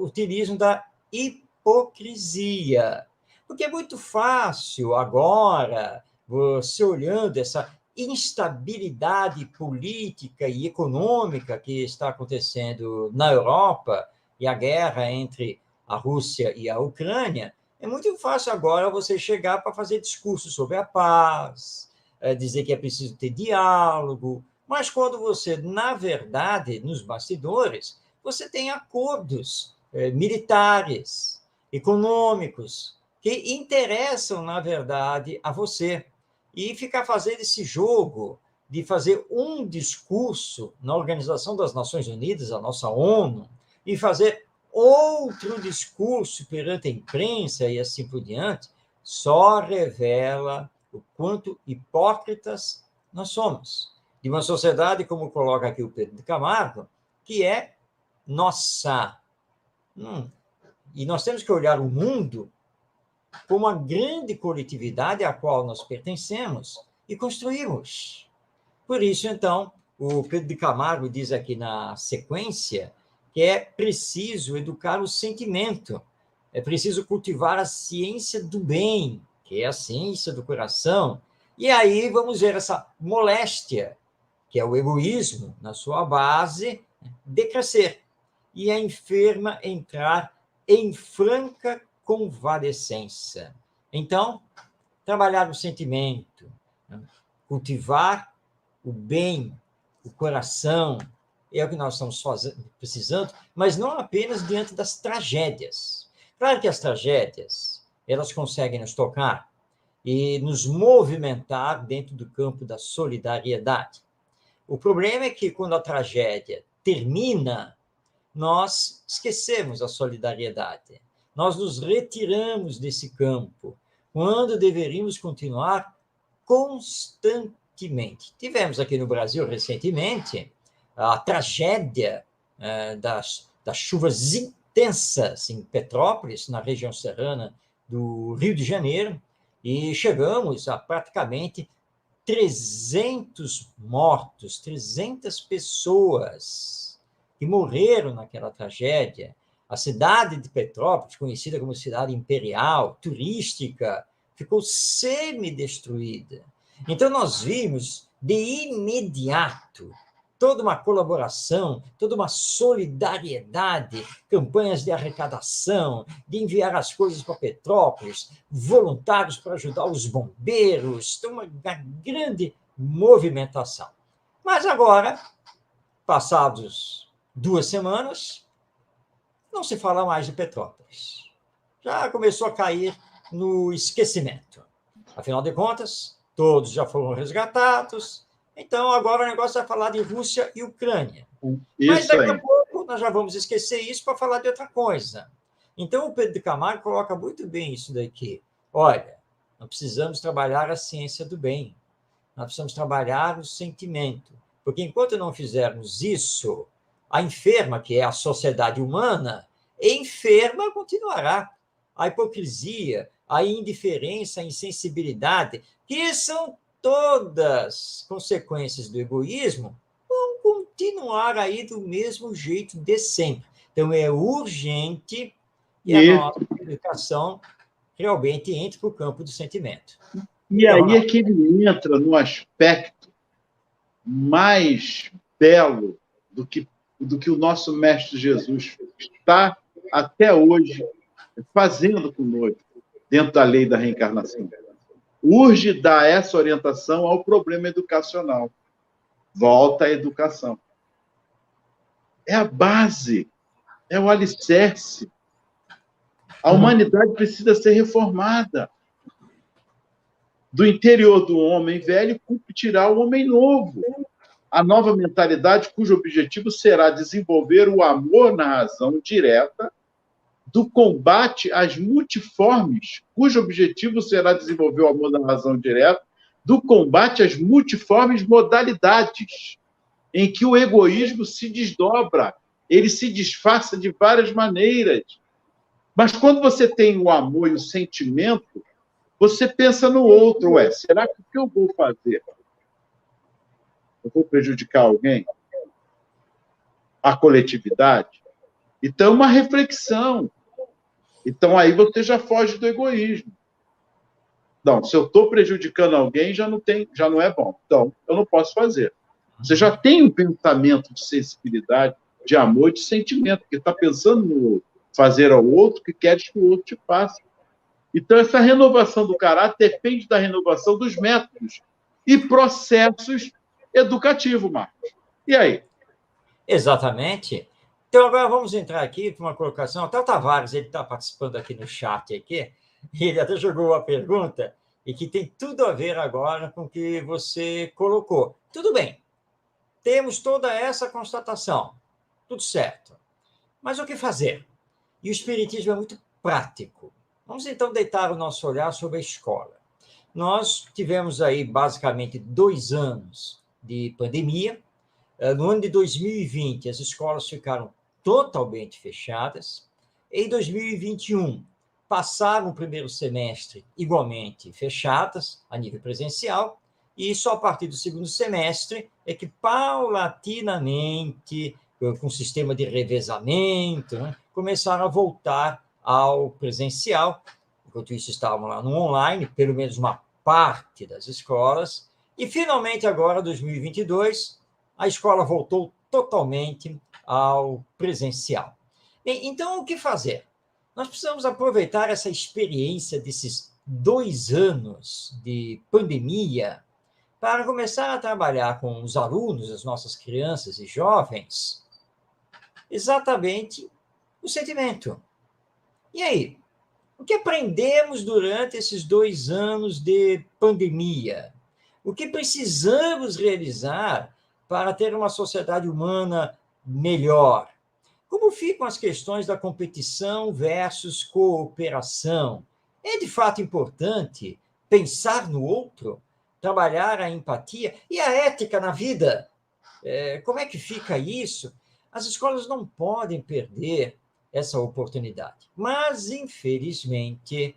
utilizam da hipocrisia. Porque é muito fácil agora, você olhando essa instabilidade política e econômica que está acontecendo na Europa e a guerra entre a Rússia e a Ucrânia, é muito fácil agora você chegar para fazer discurso sobre a paz, dizer que é preciso ter diálogo, mas quando você, na verdade, nos bastidores, você tem acordos militares, econômicos, que interessam, na verdade, a você. E ficar fazendo esse jogo de fazer um discurso na Organização das Nações Unidas, a nossa ONU, e fazer outro discurso perante a imprensa e assim por diante, só revela o quanto hipócritas nós somos. De uma sociedade, como coloca aqui o Pedro de Camargo, que é nossa. E nós temos que olhar o mundo como uma grande coletividade à qual nós pertencemos e construímos. Por isso, então, o Pedro de Camargo diz aqui na sequência que é preciso educar o sentimento, é preciso cultivar a ciência do bem, que é a ciência do coração. E aí vamos ver essa moléstia, que é o egoísmo, na sua base, decrescer. E a enferma entrar em franca convalescença. Então, trabalhar o sentimento, cultivar o bem, o coração, é o que nós estamos precisando, mas não apenas diante das tragédias. Claro que as tragédias, elas conseguem nos tocar e nos movimentar dentro do campo da solidariedade. O problema é que quando a tragédia termina, nós esquecemos a solidariedade. Nós nos retiramos desse campo, quando deveríamos continuar constantemente. Tivemos aqui no Brasil, recentemente, a tragédia das chuvas intensas em Petrópolis, na região serrana do Rio de Janeiro, e chegamos a praticamente 300 mortos, 300 pessoas que morreram naquela tragédia. A cidade de Petrópolis, conhecida como cidade imperial, turística, ficou semi-destruída. Então, nós vimos, de imediato, toda uma colaboração, toda uma solidariedade, campanhas de arrecadação, de enviar as coisas para Petrópolis, voluntários para ajudar os bombeiros, então uma grande movimentação. Mas agora, passados 2 semanas, não se fala mais de Petrópolis. Já começou a cair no esquecimento. Afinal de contas, todos já foram resgatados. Então, agora o negócio é falar de Rússia e Ucrânia. Mas daqui a pouco nós já vamos esquecer isso para falar de outra coisa. Então, o Pedro de Camargo coloca muito bem isso daqui. Olha, nós precisamos trabalhar a ciência do bem. Nós precisamos trabalhar o sentimento. Porque enquanto não fizermos isso, a enferma, que é a sociedade humana, enferma continuará. A hipocrisia, a indiferença, a insensibilidade, que são todas consequências do egoísmo, vão continuar aí do mesmo jeito de sempre. Então, é urgente que a nossa educação realmente entre para o campo do sentimento. E aí é que ele entra no aspecto mais belo do que o nosso Mestre Jesus está até hoje fazendo conosco, dentro da lei da reencarnação. Urge dar essa orientação ao problema educacional. Volta à educação. É a base, é o alicerce. A humanidade precisa ser reformada. Do interior do homem velho, tirar o homem novo. A nova mentalidade, cujo objetivo será desenvolver o amor na razão direta, do combate às multiformes, cujo objetivo será desenvolver o amor na razão direta, do combate às multiformes modalidades, em que o egoísmo se desdobra, ele se disfarça de várias maneiras. Mas quando você tem o amor e o sentimento, você pensa no outro. Será que o que eu vou fazer? Eu vou prejudicar alguém? A coletividade? Então, uma reflexão. Então, aí você já foge do egoísmo. Não, se eu estou prejudicando alguém, já não é bom. Então, eu não posso fazer. Você já tem um pensamento de sensibilidade, de amor, de sentimento, porque está pensando no outro, fazer ao outro que queres que o outro te faça. Então, essa renovação do caráter depende da renovação dos métodos e processos educativos, Marcos. E aí? Exatamente. Então, agora vamos entrar aqui para uma colocação. Até o Tavares, ele está participando aqui no chat, aqui, e ele até jogou uma pergunta, e que tem tudo a ver agora com o que você colocou. Tudo bem, temos toda essa constatação, tudo certo. Mas o que fazer? E o Espiritismo é muito prático. Vamos, então, deitar o nosso olhar sobre a escola. Nós tivemos aí, basicamente, 2 anos de pandemia. No ano de 2020, as escolas ficaram totalmente fechadas. Em 2021, passaram o primeiro semestre igualmente fechadas, a nível presencial, e só a partir do segundo semestre é que, paulatinamente, com o sistema de revezamento, né, começaram a voltar ao presencial. Enquanto isso, estavam lá no online, pelo menos uma parte das escolas. E, finalmente, agora, 2022, a escola voltou totalmente ao presencial. Bem, então, o que fazer? Nós precisamos aproveitar essa experiência desses 2 anos de pandemia para começar a trabalhar com os alunos, as nossas crianças e jovens, exatamente o sentimento. E aí? O que aprendemos durante esses 2 anos de pandemia? O que precisamos realizar para ter uma sociedade humana melhor? Como ficam as questões da competição versus cooperação? É de fato importante pensar no outro, trabalhar a empatia e a ética na vida. Como é que fica isso? As escolas não podem perder essa oportunidade. Mas, infelizmente,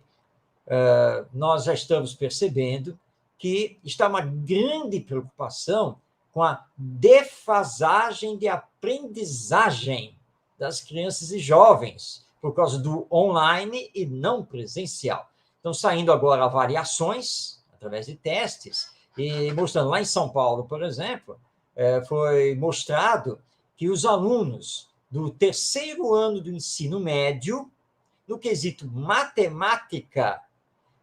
nós já estamos percebendo que está uma grande preocupação com a defasagem de aprendizagem das crianças e jovens, por causa do online e não presencial. Estão saindo agora avaliações, através de testes, e mostrando, lá em São Paulo, por exemplo, foi mostrado que os alunos do terceiro ano do ensino médio, no quesito matemática,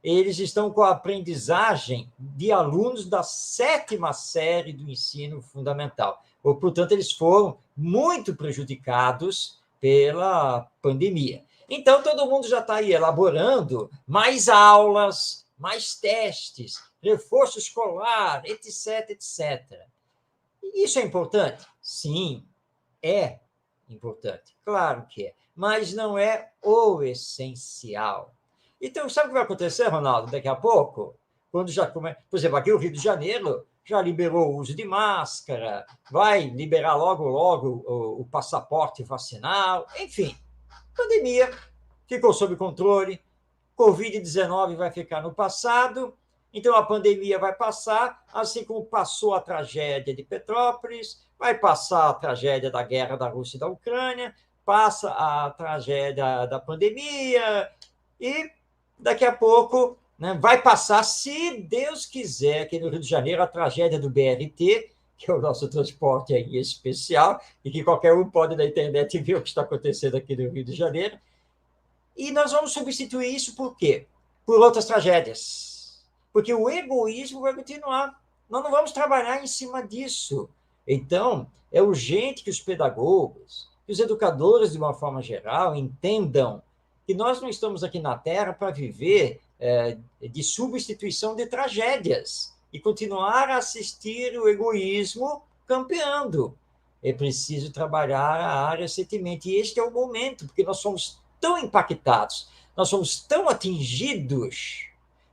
eles estão com a aprendizagem de alunos da 7ª série do ensino fundamental. Portanto, eles foram muito prejudicados pela pandemia. Então, todo mundo já está aí elaborando mais aulas, mais testes, reforço escolar, etc, etc. E isso é importante? Sim, é importante. Claro que é. Mas não é o essencial. Então, sabe o que vai acontecer, Ronaldo, daqui a pouco? Quando já começa... Por exemplo, aqui o Rio de Janeiro já liberou o uso de máscara, vai liberar logo, logo o passaporte vacinal, enfim. Pandemia ficou sob controle, Covid-19 vai ficar no passado, então a pandemia vai passar, assim como passou a tragédia de Petrópolis, vai passar a tragédia da guerra da Rússia e da Ucrânia, passa a tragédia da pandemia e daqui a pouco, né, vai passar, se Deus quiser, aqui no Rio de Janeiro, a tragédia do BRT, que é o nosso transporte aí especial, e que qualquer um pode na internet ver o que está acontecendo aqui no Rio de Janeiro. E nós vamos substituir isso por quê? Por outras tragédias. Porque o egoísmo vai continuar. Nós não vamos trabalhar em cima disso. Então, é urgente que os pedagogos, que os educadores, de uma forma geral, entendam que nós não estamos aqui na Terra para viver de substituição de tragédias e continuar a assistir o egoísmo campeando. É preciso trabalhar a área sentimento. E este é o momento, porque nós somos tão impactados, nós somos tão atingidos,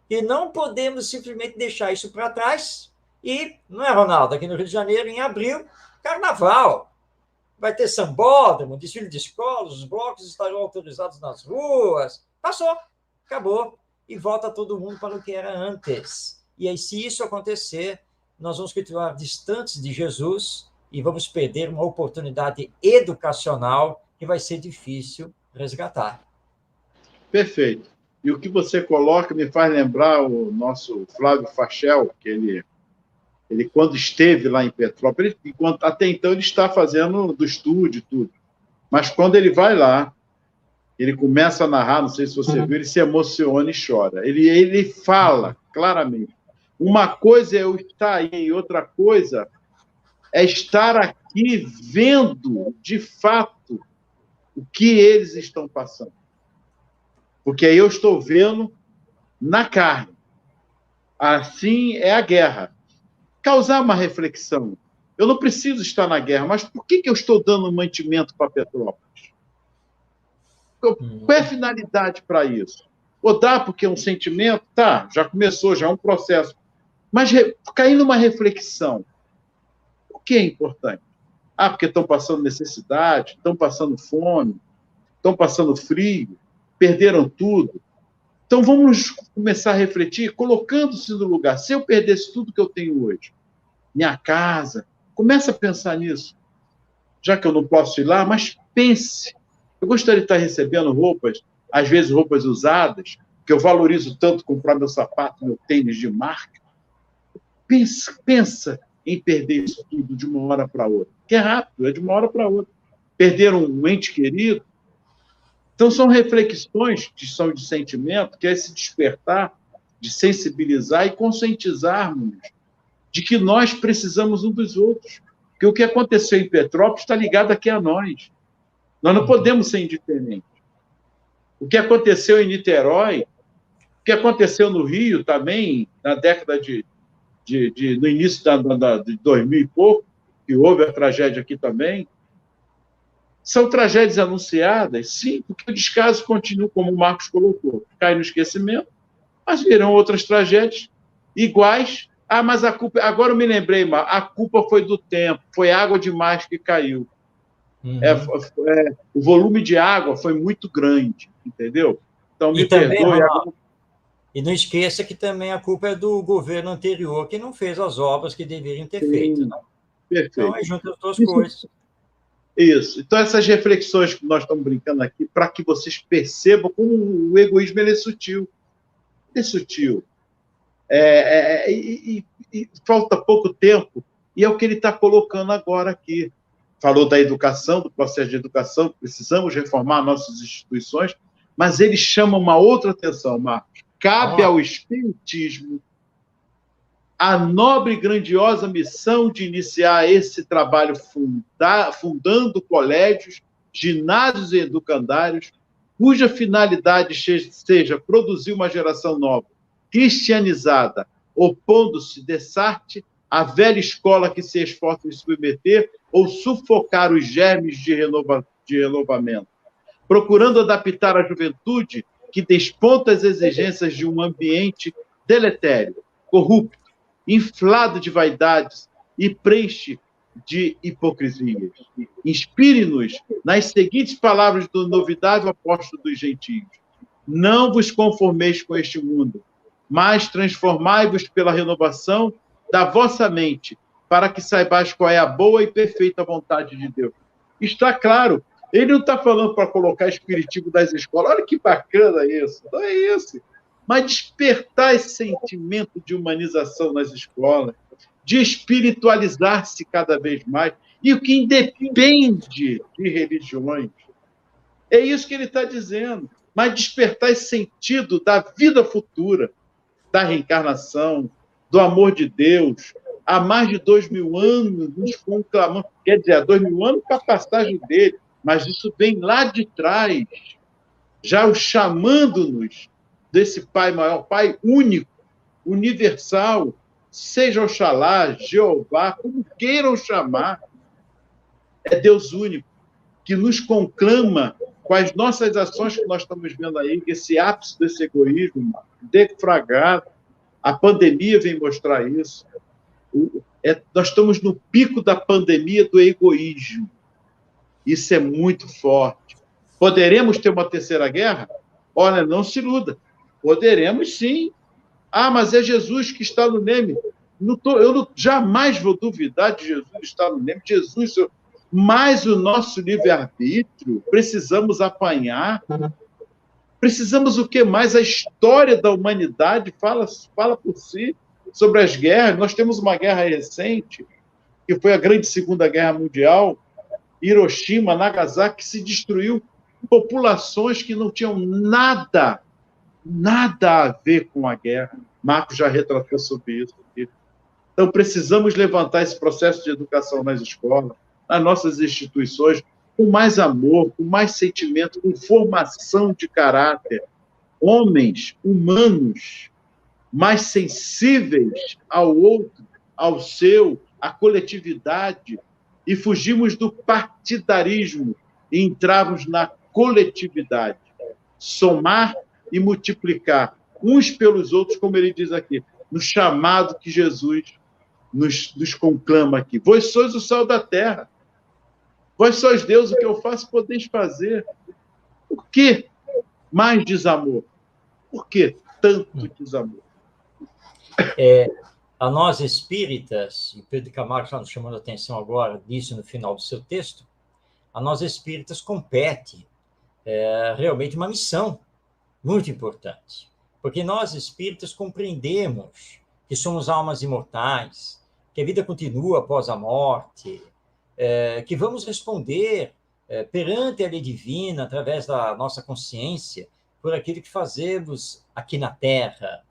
que não podemos simplesmente deixar isso para trás. E, não é, Ronaldo? Aqui no Rio de Janeiro, em abril, carnaval. Vai ter sambódromo, desfile de escolas, os blocos estarão autorizados nas ruas. Passou, acabou. E volta todo mundo para o que era antes. E aí, se isso acontecer, nós vamos continuar distantes de Jesus e vamos perder uma oportunidade educacional que vai ser difícil resgatar. Perfeito. E o que você coloca me faz lembrar o nosso Flávio Fachel, que ele quando esteve lá em Petrópolis, até então ele está fazendo do estúdio tudo, mas quando ele vai lá, ele começa a narrar, não sei se você viu, ele se emociona e chora. Ele fala claramente. Uma coisa é eu estar aí, outra coisa é estar aqui vendo, de fato, o que eles estão passando. Porque aí eu estou vendo na carne. Assim é a guerra. Causar uma reflexão. Eu não preciso estar na guerra, mas por que eu estou dando mantimento para Petrópolis? Qual é a finalidade para isso? Ou dá porque é um sentimento? Tá, já começou, já é um processo. Mas cair numa reflexão. O que é importante? Porque estão passando necessidade, estão passando fome, estão passando frio, perderam tudo. Então, vamos começar a refletir, colocando-se no lugar. Se eu perdesse tudo que eu tenho hoje, minha casa, comece a pensar nisso. Já que eu não posso ir lá, mas pense. Eu gostaria de estar recebendo roupas, às vezes roupas usadas, que eu valorizo tanto comprar meu sapato, meu tênis de marca. Pensa em perder isso tudo de uma hora para outra. Que é rápido, é de uma hora para outra. Perder um ente querido. Então, são reflexões que são de sentimento, que é se despertar, de sensibilizar e conscientizarmos de que nós precisamos um dos outros. Porque o que aconteceu em Petrópolis está ligado aqui a nós. Nós não podemos ser indiferentes. O que aconteceu em Niterói, o que aconteceu no Rio também, na década no início de 2000 e pouco, que houve a tragédia aqui também, São tragédias anunciadas? Sim, porque o descaso continua, como o Marcos colocou, cai no esquecimento, mas virão outras tragédias iguais. Ah, mas a culpa... Agora eu me lembrei, a culpa foi do tempo, foi água demais que caiu. O volume de água foi muito grande, entendeu? Então, me perdoe. E não esqueça que também a culpa é do governo anterior, que não fez as obras que deveriam ter feito. Né? Perfeito. Então, é junto as duas coisas. Isso. Então, essas reflexões que nós estamos brincando aqui, para que vocês percebam como o egoísmo ele é sutil. Ele é sutil. E falta pouco tempo, e é o que ele está colocando agora aqui. Falou da educação, do processo de educação, precisamos reformar nossas instituições, mas ele chama uma outra atenção, Marcos. Cabe ao Espiritismo a nobre e grandiosa missão de iniciar esse trabalho fundando colégios, ginásios e educandários, cuja finalidade seja produzir uma geração nova, cristianizada, opondo-se dessarte à velha escola que se esforça em submeter ou sufocar os germes de renovamento, procurando adaptar a juventude que desponta as exigências de um ambiente deletério, corrupto, inflado de vaidades e preenche de hipocrisias. Inspire-nos nas seguintes palavras do novidável apóstolo dos gentios: não vos conformeis com este mundo, mas transformai-vos pela renovação da vossa mente, para que saibais qual é a boa e perfeita vontade de Deus. Está claro, ele não está falando para colocar espiritismo das escolas. Olha que bacana isso. Não é isso. Mas despertar esse sentimento de humanização nas escolas, de espiritualizar-se cada vez mais, e o que independe de religiões. É isso que ele está dizendo. Mas despertar esse sentido da vida futura, da reencarnação, do amor de Deus. Há mais de 2000 anos nos conclamando, quer dizer, há 2000 anos para a passagem dele, mas isso vem lá de trás, já o chamando-nos desse Pai maior, Pai único, universal, seja Oxalá, Jeová, como queiram chamar, é Deus único, que nos conclama com as nossas ações que nós estamos vendo aí, esse ápice desse egoísmo deflagrado. A pandemia vem mostrar isso. Nós estamos no pico da pandemia do egoísmo. Isso é muito forte. Poderemos ter uma terceira guerra? Olha, não se iluda. Poderemos, sim. Ah, mas é Jesus que está no Neme. Jamais vou duvidar de Jesus estar no Neme. Jesus, Senhor. Mas o nosso livre-arbítrio, precisamos apanhar. Precisamos o que mais? A história da humanidade fala por si sobre as guerras. Nós temos uma guerra recente, que foi a grande Segunda Guerra Mundial, Hiroshima, Nagasaki, que se destruiu populações que não tinham nada a ver com a guerra. Marcos já retratou sobre isso aqui. Então, precisamos levantar esse processo de educação nas escolas, nas nossas instituições, com mais amor, com mais sentimento, com formação de caráter. Homens humanos mais sensíveis ao outro, ao seu, à coletividade, e fugimos do partidarismo e entrarmos na coletividade. Somar e multiplicar uns pelos outros, como ele diz aqui, no chamado que Jesus nos conclama aqui. Vós sois o sal da terra. Vós sois Deus, o que eu faço, podeis fazer. Por que mais desamor? Por que tanto desamor? A nós espíritas, e Pedro Camargo está nos chamando a atenção agora disso no final do seu texto, a nós espíritas compete realmente uma missão muito importante, porque nós espíritas compreendemos que somos almas imortais, que a vida continua após a morte, que vamos responder perante a lei divina, através da nossa consciência, por aquilo que fazemos aqui na Terra.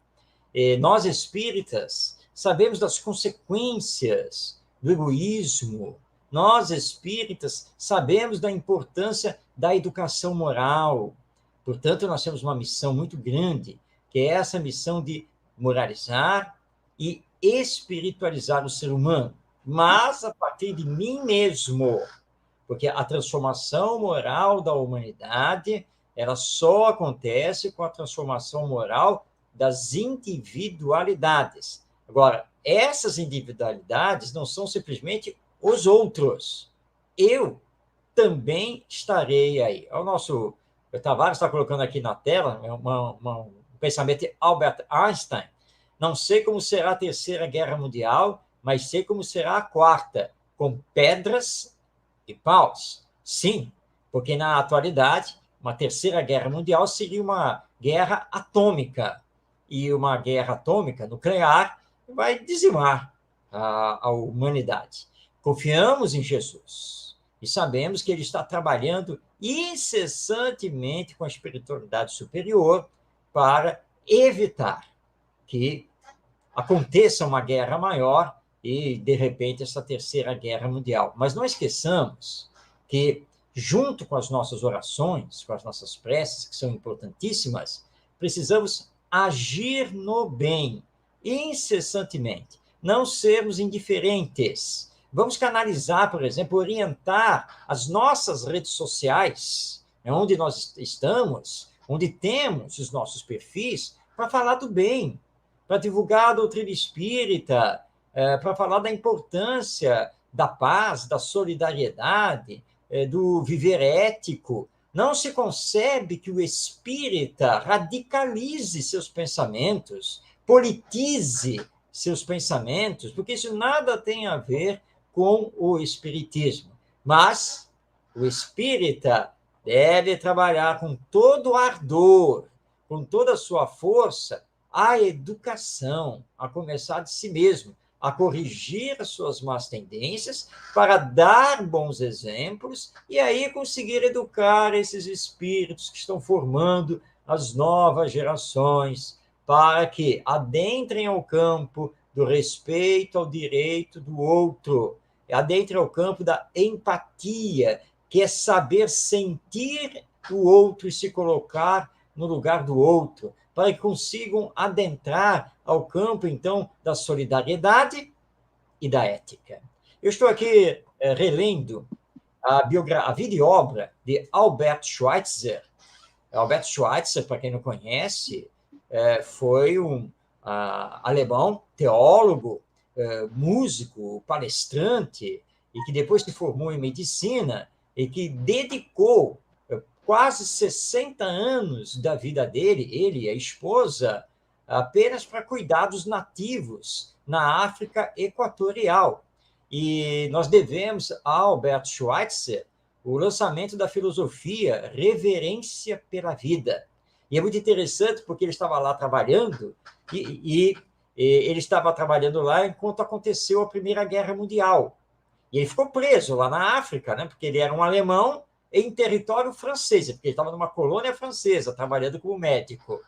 Nós espíritas sabemos das consequências do egoísmo. Nós espíritas sabemos da importância da educação moral. Portanto, nós temos uma missão muito grande, que é essa missão de moralizar e espiritualizar o ser humano, mas a partir de mim mesmo, porque a transformação moral da humanidade, ela só acontece com a transformação moral das individualidades. Agora, essas individualidades não são simplesmente os outros. Eu também estarei aí. O Tavares está colocando aqui na tela um pensamento de Albert Einstein. Não sei como será a Terceira Guerra Mundial, mas sei como será a Quarta, com pedras e paus. Sim, porque na atualidade, uma Terceira Guerra Mundial seria uma guerra atômica. E uma guerra atômica nuclear vai dizimar a humanidade. Confiamos em Jesus e sabemos que ele está trabalhando incessantemente com a espiritualidade superior para evitar que aconteça uma guerra maior e, de repente, essa Terceira Guerra Mundial. Mas não esqueçamos que, junto com as nossas orações, com as nossas preces, que são importantíssimas, precisamos agir no bem, incessantemente, não sermos indiferentes. Vamos canalizar, por exemplo, orientar as nossas redes sociais, onde nós estamos, onde temos os nossos perfis, para falar do bem, para divulgar a doutrina espírita, para falar da importância da paz, da solidariedade, do viver ético. Não se concebe que o espírita radicalize seus pensamentos, politize seus pensamentos, porque isso nada tem a ver com o espiritismo. Mas o espírita deve trabalhar com todo o ardor, com toda a sua força, a educação, a começar de si mesmo, a corrigir as suas más tendências, para dar bons exemplos e aí conseguir educar esses espíritos que estão formando as novas gerações, para que adentrem ao campo do respeito ao direito do outro, adentrem ao campo da empatia, que é saber sentir o outro e se colocar no lugar do outro, para que consigam adentrar ao campo, então, da solidariedade e da ética. Eu estou aqui relendo a vida e obra de Albert Schweitzer. Albert Schweitzer, para quem não conhece, foi um alemão, teólogo, músico, palestrante, e que depois se formou em medicina e que dedicou quase 60 anos da vida dele, ele e a esposa, apenas para cuidar dos nativos na África Equatorial. E nós devemos a Albert Schweitzer o lançamento da filosofia Reverência pela Vida. E é muito interessante porque ele estava lá trabalhando e ele estava trabalhando lá enquanto aconteceu a Primeira Guerra Mundial. E ele ficou preso lá na África, né, porque ele era um alemão em território francês, porque ele estava numa colônia francesa, trabalhando como médico.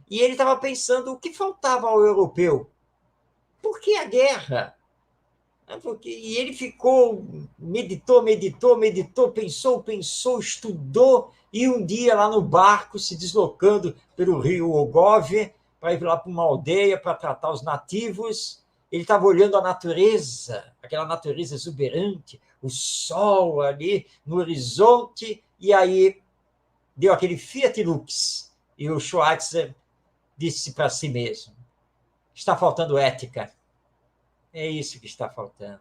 E ele estava pensando o que faltava ao europeu. Por que a guerra? E ele ficou, meditou, pensou, estudou, e um dia lá no barco, se deslocando pelo rio Ogove, para ir lá para uma aldeia para tratar os nativos, ele estava olhando a natureza, aquela natureza exuberante, o sol ali no horizonte, e aí deu aquele Fiat Lux, e o Schweitzer disse para si mesmo, está faltando ética. É isso que está faltando,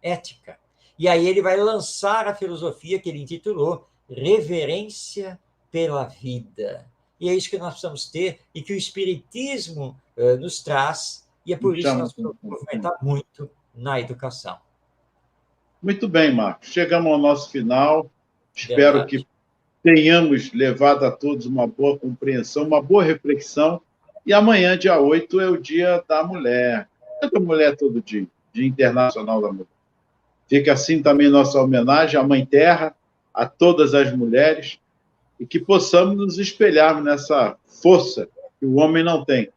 ética. E aí ele vai lançar a filosofia que ele intitulou Reverência pela Vida. E é isso que nós precisamos ter e que o Espiritismo nos traz, e é por isso que nós precisamos movimentar muito na educação. Muito bem, Marcos. Chegamos ao nosso final. Espero que tenhamos levado a todos uma boa compreensão, uma boa reflexão. E amanhã, dia 8, é o Dia da Mulher. Dia da Mulher todo dia, Dia Internacional da Mulher. Fica assim também nossa homenagem à Mãe Terra, a todas as mulheres, e que possamos nos espelharmos nessa força que o homem não tem,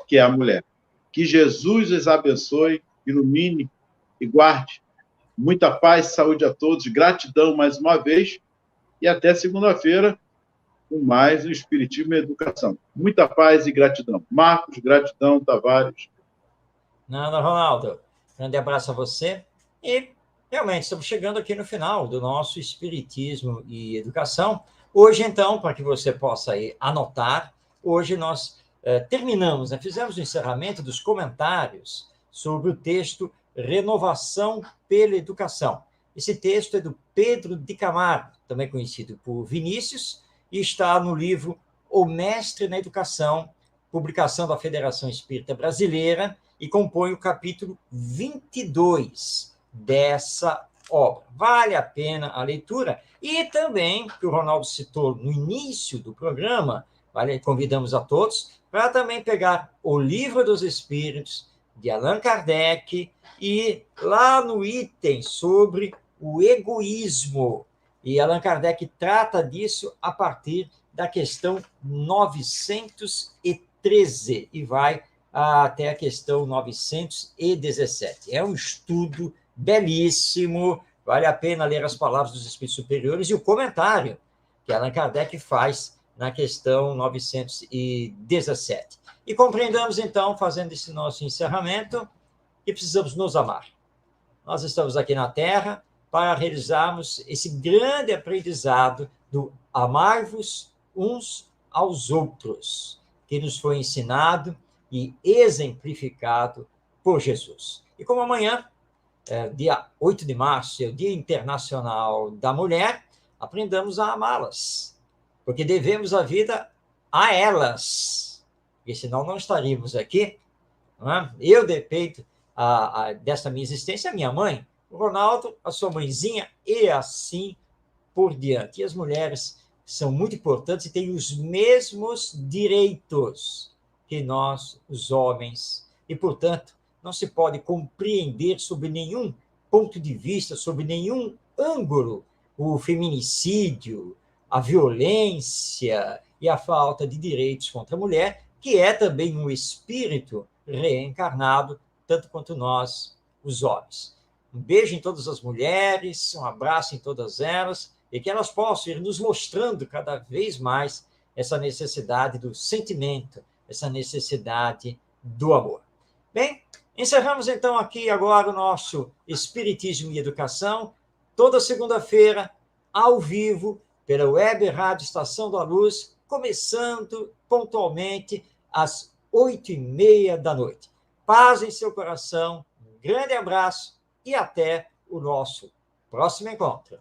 que é a mulher. Que Jesus os abençoe, ilumine e guarde. Muita paz e saúde a todos. Gratidão mais uma vez. E até segunda-feira com mais o Espiritismo e Educação. Muita paz e gratidão. Marcos, gratidão, Tavares. Nada, Ronaldo. Grande abraço a você e realmente, estamos chegando aqui no final do nosso Espiritismo e Educação. Hoje, então, para que você possa aí anotar, hoje nós terminamos, né? Fizemos o encerramento dos comentários sobre o texto Renovação pela Educação. Esse texto é do Pedro de Camargo, também conhecido por Vinícius, e está no livro O Mestre na Educação, publicação da Federação Espírita Brasileira, e compõe o capítulo 22 dessa obra. Vale a pena a leitura. E também, que o Ronaldo citou no início do programa, convidamos a todos para também pegar o Livro dos Espíritos, de Allan Kardec, e lá no item sobre o egoísmo. E Allan Kardec trata disso a partir da questão 913 e vai até a questão 917. É um estudo belíssimo, vale a pena ler as palavras dos Espíritos Superiores e o comentário que Allan Kardec faz na questão 917. E compreendamos, então, fazendo esse nosso encerramento, que precisamos nos amar. Nós estamos aqui na Terra para realizarmos esse grande aprendizado do amar-vos uns aos outros, que nos foi ensinado e exemplificado por Jesus. E como amanhã, dia 8 de março, é o Dia Internacional da Mulher, aprendamos a amá-las, porque devemos a vida a elas, porque senão não estaríamos aqui. Não é? Eu dependo dessa minha existência, a minha mãe, o Ronaldo, a sua mãezinha, e assim por diante. E as mulheres são muito importantes e têm os mesmos direitos que nós, os homens, e, portanto, não se pode compreender sob nenhum ponto de vista, sob nenhum ângulo, o feminicídio, a violência e a falta de direitos contra a mulher, que é também um espírito reencarnado, tanto quanto nós, os homens. Um beijo em todas as mulheres, um abraço em todas elas, e que elas possam ir nos mostrando cada vez mais essa necessidade do sentimento, essa necessidade do amor. Bem, encerramos então aqui agora o nosso Espiritismo e Educação, toda segunda-feira, ao vivo, pela Web Rádio Estação da Luz, começando pontualmente às 8h30 da noite. Paz em seu coração, um grande abraço e até o nosso próximo encontro.